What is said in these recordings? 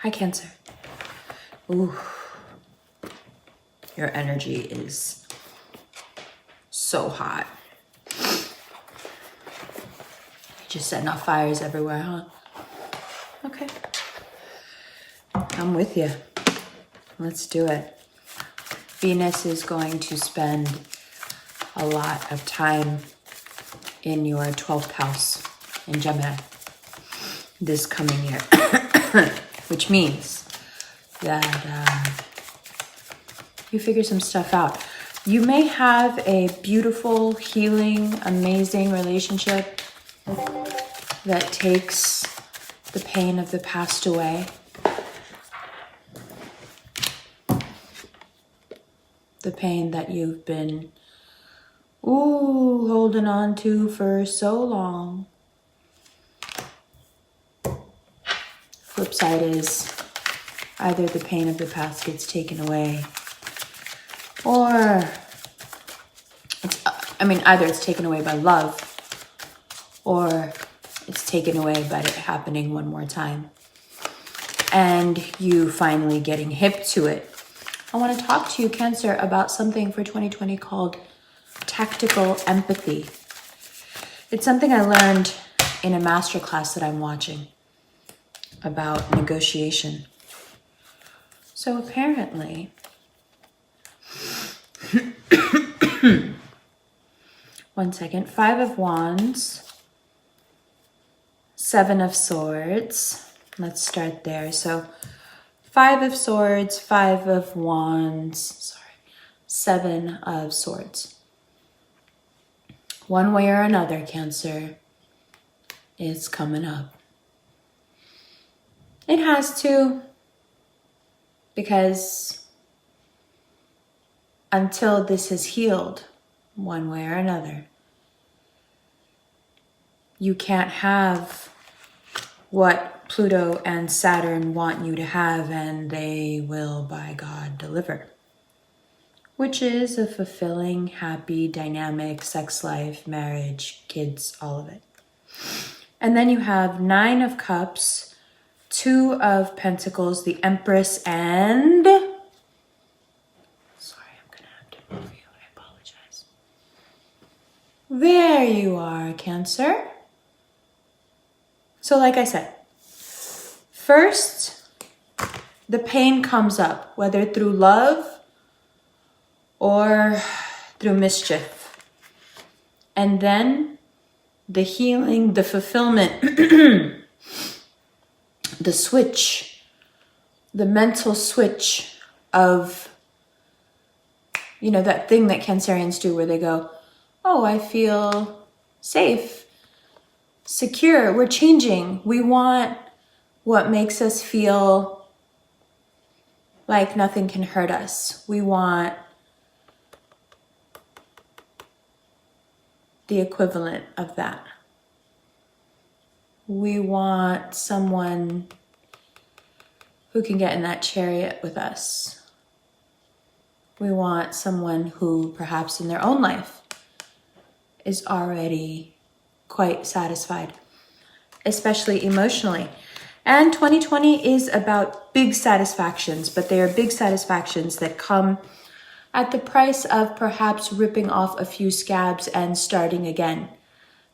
Hi, Cancer. Ooh, your energy is so hot. You're just setting off fires everywhere, huh? Okay. I'm with you. Let's do it. Venus is going to spend a lot of time in your 12th house in Gemini this coming year, which means that you figure some stuff out. You may have a beautiful, healing, amazing relationship that takes the pain of the past away. The pain that you've been, holding on to for so long. Flip side is either the pain of the past gets taken away, or either it's taken away by love, or it's taken away by it happening one more time, and you finally getting hip to it. I want to talk to you, Cancer, about something for 2020 called tactical empathy. It's something I learned in a masterclass that I'm watching about negotiation. So apparently, one second, 5 of Wands, 7 of Swords. Let's start there. So 5 of Swords, 5 of Wands, 7 of Swords. One way or another, Cancer, it's coming up. It has to, because until this is healed, one way or another, you can't have what Pluto and Saturn want you to have, and they will, by God, deliver. Which is a fulfilling, happy, dynamic sex life, marriage, kids, all of it. And then you have 9 of Cups, 2 of Pentacles, the Empress, and... Sorry, I'm going to have to move you. I apologize. There you are, Cancer. So like I said, first, the pain comes up, whether through love or through mischief. And then the healing, the fulfillment, the switch, the mental switch of, that thing that Cancerians do where they go, oh, I feel safe, secure, we're changing. We want what makes us feel like nothing can hurt us. We want the equivalent of that. We want someone who can get in that chariot with us. We want someone who perhaps in their own life is already quite satisfied, especially emotionally. And 2020 is about big satisfactions, but they are big satisfactions that come at the price of perhaps ripping off a few scabs and starting again.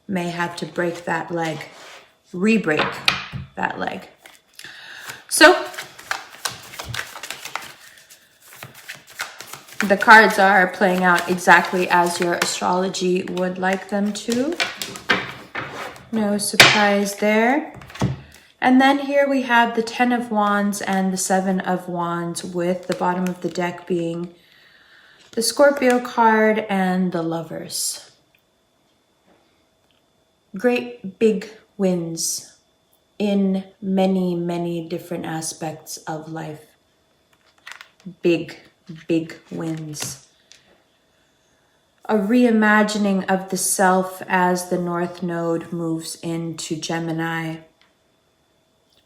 May have to break that leg, re-break that leg. So, the cards are playing out exactly as your astrology would like them to. No surprise there. And then here we have the 10 of Wands and the 7 of Wands, with the bottom of the deck being the Scorpio card and the Lovers. Great big wins in many, many different aspects of life. Big wins. A reimagining of the self as the North Node moves into Gemini.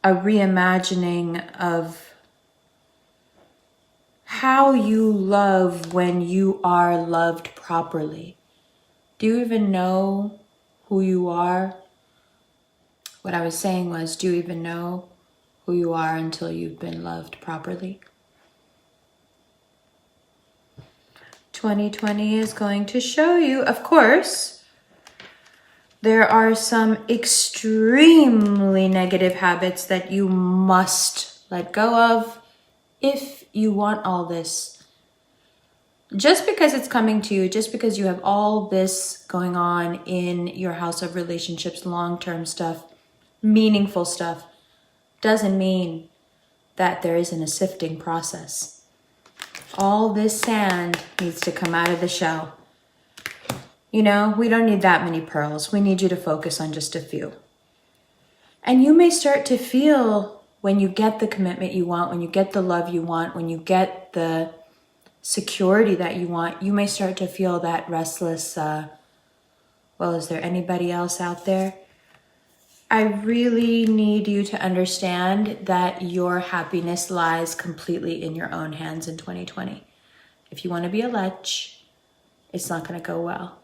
A reimagining of how you love when you are loved properly. Do you even know who you are? What I was saying was, do you even know who you are until you've been loved properly. 2020 is going to show you, of course, there are some extremely negative habits that you must let go of if you want all this. Just because it's coming to you, just because you have all this going on in your house of relationships, long-term stuff, meaningful stuff, doesn't mean that there isn't a sifting process. All this sand needs to come out of the shell. You know, we don't need that many pearls. We need you to focus on just a few. And you may start to feel when you get the commitment you want, when you get the love you want, when you get the security that you want, you may start to feel that restless, well, is there anybody else out there? I really need you to understand that your happiness lies completely in your own hands in 2020. If you want to be a lech, it's not going to go well.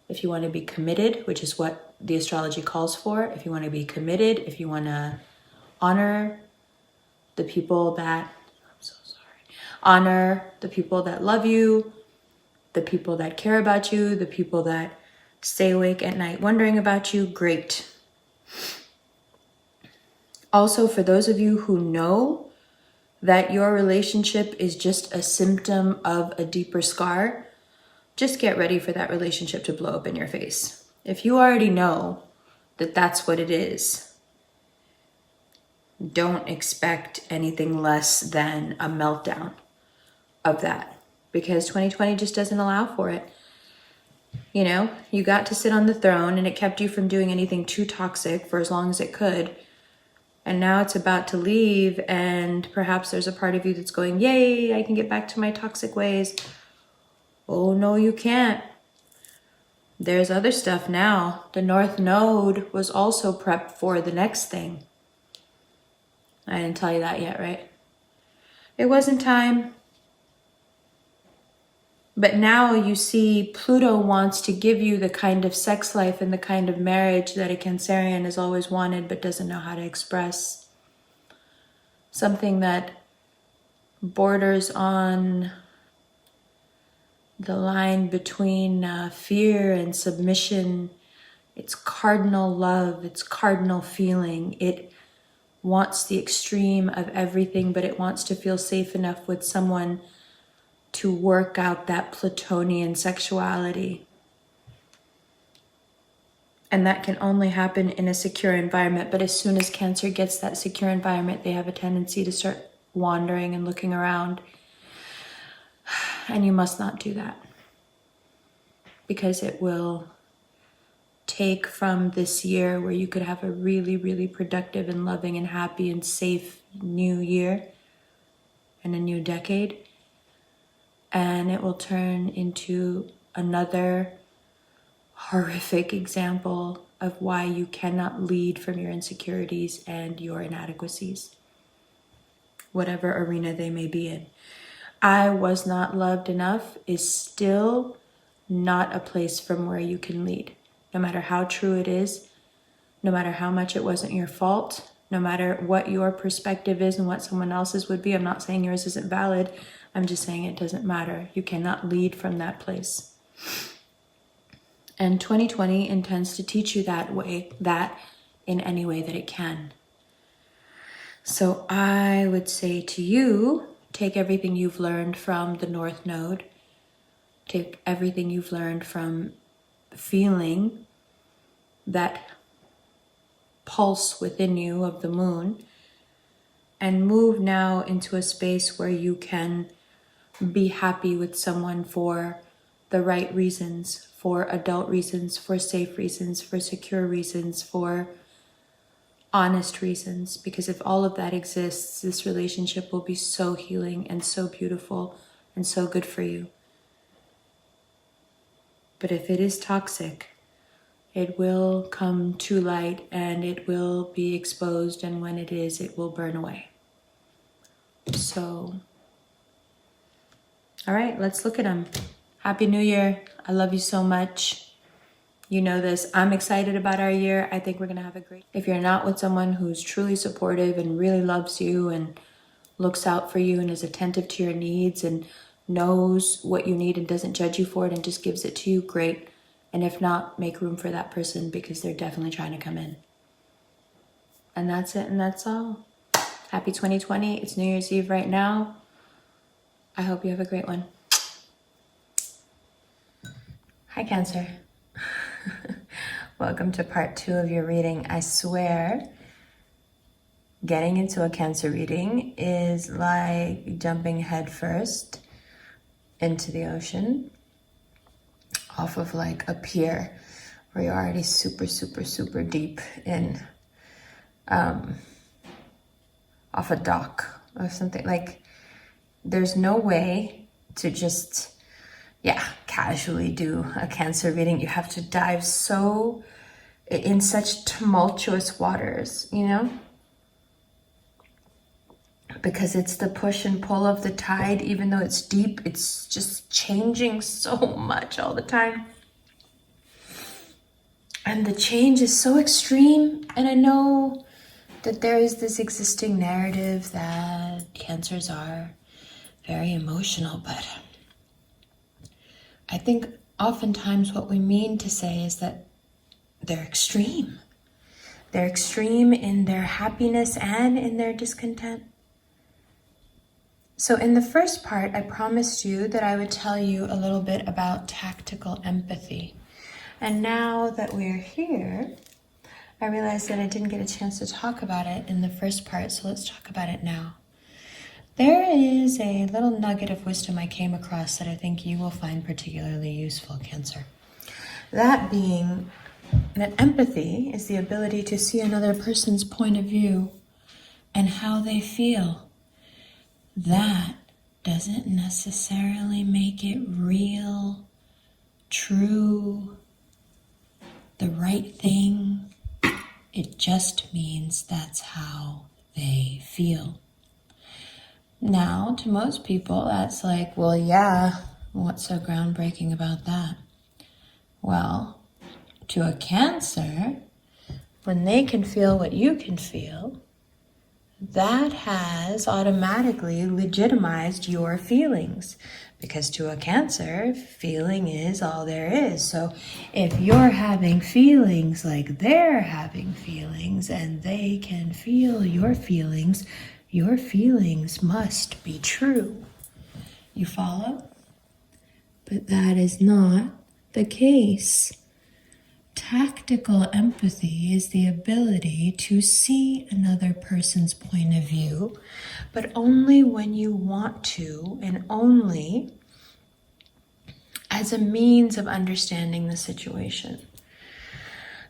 If you want to be committed, which is what the astrology calls for, if you want to be committed, if you want to honor the people that, honor the people that love you, the people that care about you, the people that stay awake at night wondering about you, great. Also, for those of you who know that your relationship is just a symptom of a deeper scar, just get ready for that relationship to blow up in your face. If you already know that that's what it is, don't expect anything less than a meltdown of that, because 2020 just doesn't allow for it. You know, you got to sit on the throne and it kept you from doing anything too toxic for as long as it could. And now it's about to leave, and perhaps there's a part of you that's going, yay, I can get back to my toxic ways. Oh, no, you can't. There's other stuff now. The North Node was also prepped for the next thing. I didn't tell you that yet, right? It wasn't time. But now you see Pluto wants to give you the kind of sex life and the kind of marriage that a Cancerian has always wanted but doesn't know how to express. Something that borders on the line between fear and submission. It's cardinal love, it's cardinal feeling. It wants the extreme of everything, but it wants to feel safe enough with someone to work out that Plutonian sexuality. And that can only happen in a secure environment. But as soon as Cancer gets that secure environment, they have a tendency to start wandering and looking around. And you must not do that, because it will take from this year where you could have a really, really productive and loving and happy and safe new year and a new decade. And it will turn into another horrific example of why you cannot lead from your insecurities and your inadequacies, whatever arena they may be in. I was not loved enough is still not a place from where you can lead. No matter how true it is, no matter how much it wasn't your fault, no matter what your perspective is and what someone else's would be. I'm not saying yours isn't valid. I'm just saying it doesn't matter. You cannot lead from that place. And 2020 intends to teach you that in any way that it can. So I would say to you, take everything you've learned from the North Node, take everything you've learned from feeling that pulse within you of the moon, and move now into a space where you can be happy with someone for the right reasons, for adult reasons, for safe reasons, for secure reasons, for honest reasons. Because if all of that exists, this relationship will be so healing and so beautiful and so good for you. But if it is toxic, it will come to light and it will be exposed, and when it is, it will burn away. So, all right, let's look at them. Happy New Year. I love you so much. You know this. I'm excited about our year. I think we're going to have a great... If you're not with someone who's truly supportive and really loves you and looks out for you and is attentive to your needs and knows what you need and doesn't judge you for it and just gives it to you, great. And if not, make room for that person because they're definitely trying to come in. And that's it, and that's all. Happy 2020. It's New Year's Eve right now. I hope you have a great one. Hi, Cancer. Welcome to part 2 of your reading. I swear, getting into a Cancer reading is like jumping headfirst into the ocean off of like a pier where you're already super, super, super deep in, off a dock or something. Like, there's no way to just, casually do a Cancer reading. You have to dive so in such tumultuous waters, you know? Because it's the push and pull of the tide. Even though it's deep, it's just changing so much all the time. And the change is so extreme. And I know that there is this existing narrative that Cancers are very emotional, but I think oftentimes what we mean to say is that they're extreme. They're extreme in their happiness and in their discontent. So in the first part, I promised you that I would tell you a little bit about tactical empathy. And now that we're here, I realized that I didn't get a chance to talk about it in the first part, so let's talk about it now. There is a little nugget of wisdom I came across that I think you will find particularly useful, Cancer. That being that empathy is the ability to see another person's point of view and how they feel. That doesn't necessarily make it real, true, the right thing. It just means that's how they feel. Now, to most people, that's like, well, yeah, what's so groundbreaking about that? Well, to a Cancer, when they can feel what you can feel, that has automatically legitimized your feelings. Because to a Cancer, feeling is all there is. So if you're having feelings like they're having feelings and they can feel your feelings must be true. You follow? But that is not the case. Tactical empathy is the ability to see another person's point of view, but only when you want to, and only as a means of understanding the situation.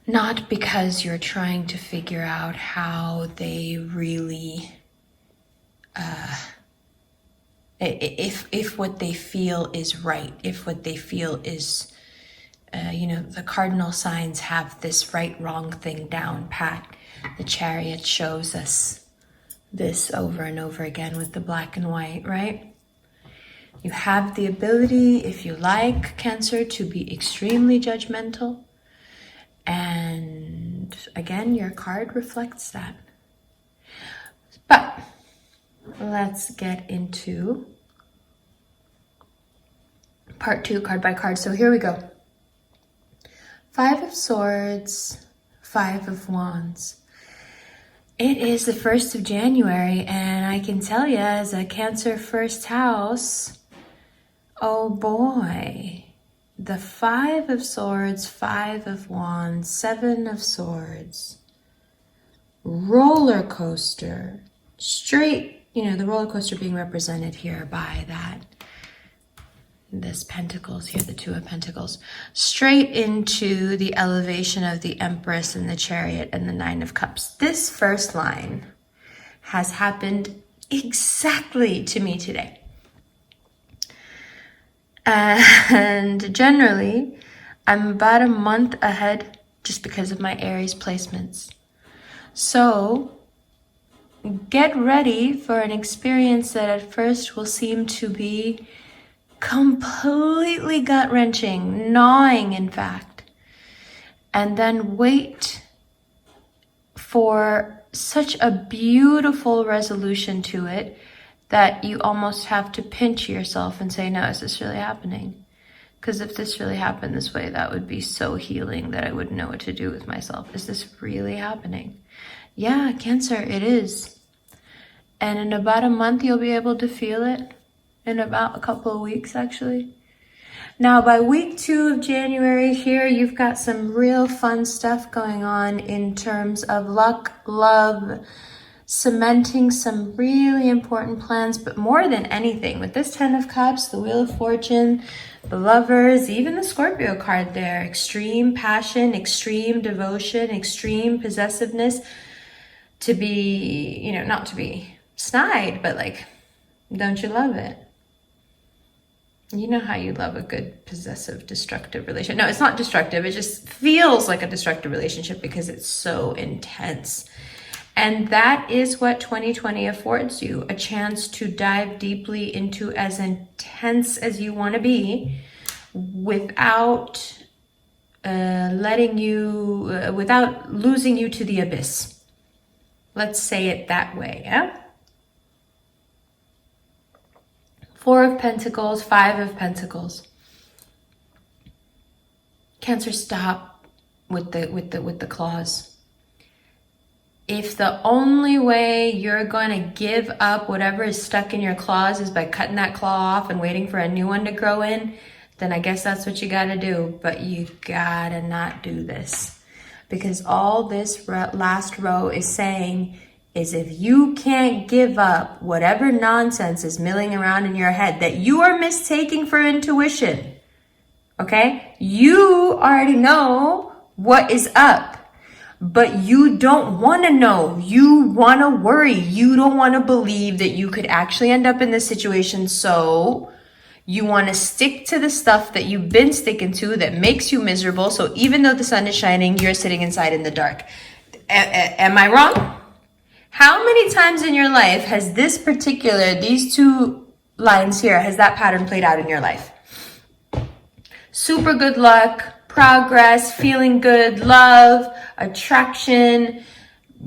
Not because you're trying to figure out how they really, if what they feel is right, if what they feel is, the cardinal signs have this right, wrong thing down pat. The Chariot shows us this over and over again with the black and white, right? You have the ability, if you like, Cancer, to be extremely judgmental. And again, your card reflects that. But let's get into part 2, card by card. So here we go. 5 of Swords, 5 of Wands. It is the 1st of January, and I can tell you as a Cancer first house, oh boy, the 5 of Swords, 5 of Wands, 7 of Swords, roller coaster, straight, the roller coaster being represented here by this Pentacles here, the 2 of Pentacles, straight into the elevation of the Empress and the Chariot and the 9 of Cups. This first line has happened exactly to me today. And generally, I'm about a month ahead just because of my Aries placements. So get ready for an experience that at first will seem to be completely gut-wrenching, gnawing, in fact. and then wait for such a beautiful resolution to it that you almost have to pinch yourself and say, no, is this really happening? Because if this really happened this way, that would be so healing that I wouldn't know what to do with myself. Is this really happening? Yeah, Cancer, it is. And in about a month, you'll be able to feel it. In about a couple of weeks, actually. Now, by week 2 of January here, you've got some real fun stuff going on in terms of luck, love, cementing some really important plans, but more than anything, with this 10 of Cups, the Wheel of Fortune, the Lovers, even the Scorpio card there, extreme passion, extreme devotion, extreme possessiveness, to be, you know, not to be snide, but like, don't you love it? You know how you love a good possessive, destructive relationship. No, it's not destructive. It just feels like a destructive relationship because it's so intense. And that is what 2020 affords you, a chance to dive deeply into as intense as you want to be without without losing you to the abyss. Let's say it that way, yeah? 4 of Pentacles, 5 of Pentacles. Cancer, stop with the claws. If the only way you're going to give up whatever is stuck in your claws is by cutting that claw off and waiting for a new one to grow in, then I guess that's what you got to do. But you gotta not do this, because all this last row is saying is if you can't give up whatever nonsense is milling around in your head that you are mistaking for intuition, okay? You already know what is up, but you don't want to know. You want to worry. You don't want to believe that you could actually end up in this situation, so you want to stick to the stuff that you've been sticking to that makes you miserable. So even though the sun is shining, you're sitting inside in the dark. Am I wrong? How many times in your life has these 2 lines here, has that pattern played out in your life? Super good luck, progress, feeling good, love, attraction,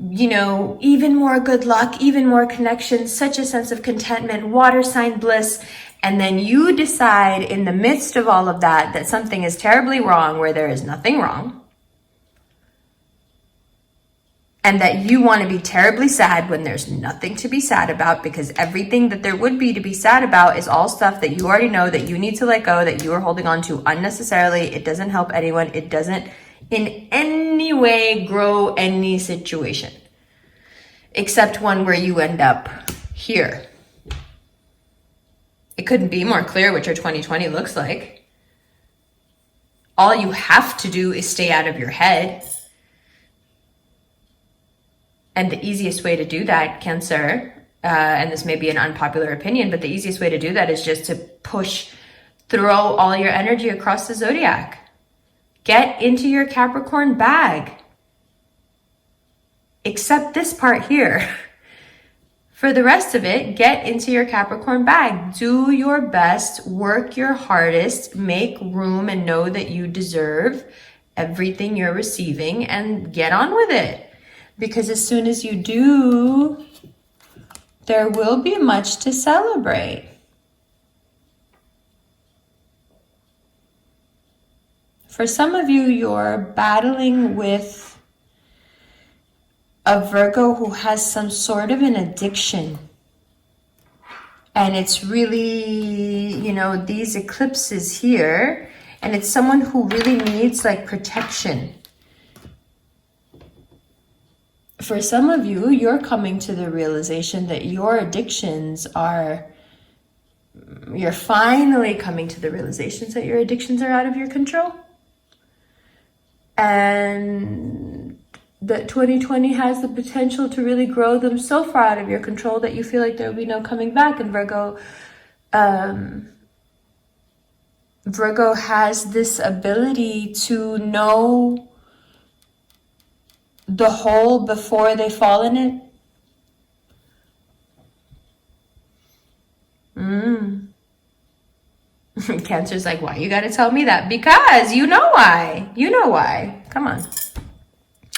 you know, even more good luck, even more connection, such a sense of contentment, water sign bliss. And then you decide in the midst of all of that, that something is terribly wrong where there is nothing wrong. And that you want to be terribly sad when there's nothing to be sad about, because everything that there would be to be sad about is all stuff that you already know that you need to let go, that you are holding on to unnecessarily. It doesn't help anyone. It doesn't in any way grow any situation, except one where you end up here. It couldn't be more clear what your 2020 looks like. All you have to do is stay out of your head. And the easiest way to do that, Cancer, and this may be an unpopular opinion, but the easiest way to do that is just to throw all your energy across the zodiac. Get into your Capricorn bag. Except this part here. For the rest of it, get into your Capricorn bag. Do your best, work your hardest, make room and know that you deserve everything you're receiving, and get on with it. Because as soon as you do, there will be much to celebrate. For some of you, you're battling with a Virgo who has some sort of an addiction. And it's really, you know, these eclipses here, and it's someone who really needs like protection. For some of you, you're coming to the realization that your addictions you're finally coming to the realizations that your addictions are out of your control. And that 2020 has the potential to really grow them so far out of your control that you feel like there will be no coming back. And Virgo has this ability to know the hole before they fall in it. Cancer's like, why you gotta tell me that? Because you know why. You know why. Come on. All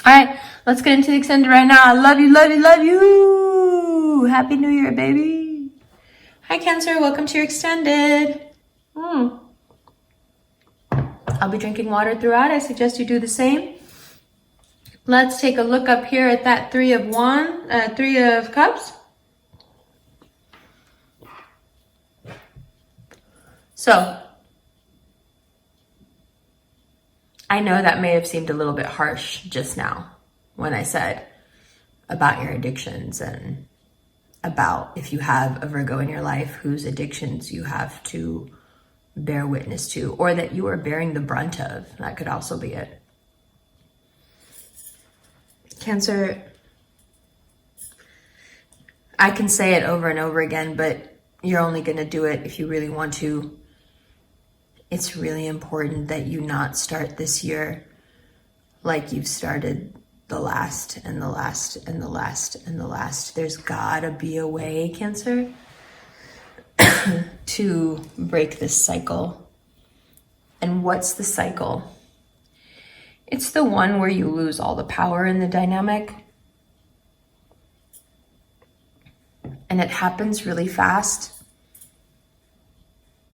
right, let's get into the extended right now. I love you, love you, love you. Happy New Year, baby. Hi, Cancer. Welcome to your extended. I'll be drinking water throughout. I suggest you do the same. Let's take a look up here at that Three of Cups. So, I know that may have seemed a little bit harsh just now when I said about your addictions and about if you have a Virgo in your life whose addictions you have to bear witness to, or that you are bearing the brunt of. That could also be it. Cancer, I can say it over and over again, but you're only going to do it if you really want to. It's really important that you not start this year like you've started the last and the last and the last and the last. There's gotta be a way, Cancer, to break this cycle. And what's the cycle? It's the one where you lose all the power in the dynamic. And it happens really fast.